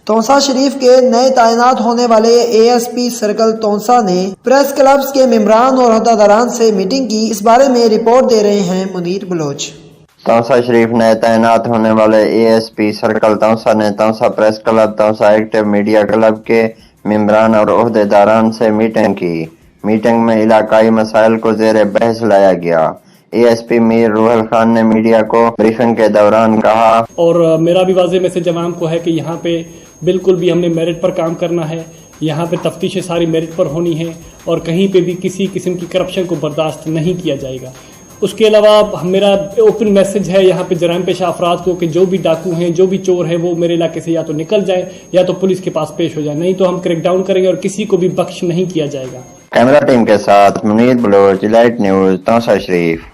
तौसा शरीफ के नए तैनात होने वाले एएसपी सर्कल तौसा ने प्रेस क्लब्स के मेंबरान और अहदेदारान से मीटिंग की। इस बारे में रिपोर्ट दे रहे हैं मुनीर बलोच। तौसा शरीफ नए तैनात होने वाले एएसपी सर्कल तौसा ने Taunsa press club, Taunsa active media club के मेंबरान और ओहदेदारान से मीटिंग की। मीटिंग में इलाकाई मसाइल को ज़ेर बहस लाया गया। एएसपी मीर रूहल खान ने मीडिया को ब्रीफिंग के दौरान कहा, और मेरा भी वाज़ेह मैसेज अवाम को है कि यहाँ पे बिल्कुल भी हमने मेरिट पर काम करना है। यहाँ पे तफ्तीशें सारी मेरिट पर होनी है और कहीं पे भी किसी किस्म की करप्शन को बर्दाश्त नहीं किया जाएगा। उसके अलावा मेरा ओपन मैसेज है यहाँ पे जराइम पेशा अफराद को कि जो भी डाकू हैं, जो भी चोर हैं, वो मेरे इलाके से या तो निकल जाए या तो पुलिस के पास पेश हो जाए, नहीं तो हम क्रैकडाउन करेंगे और किसी को भी बख्श नहीं किया जाएगा। कैमरा टीम के साथ मुनीर बलोच, लाइट न्यूज़, तौसा शरीफ।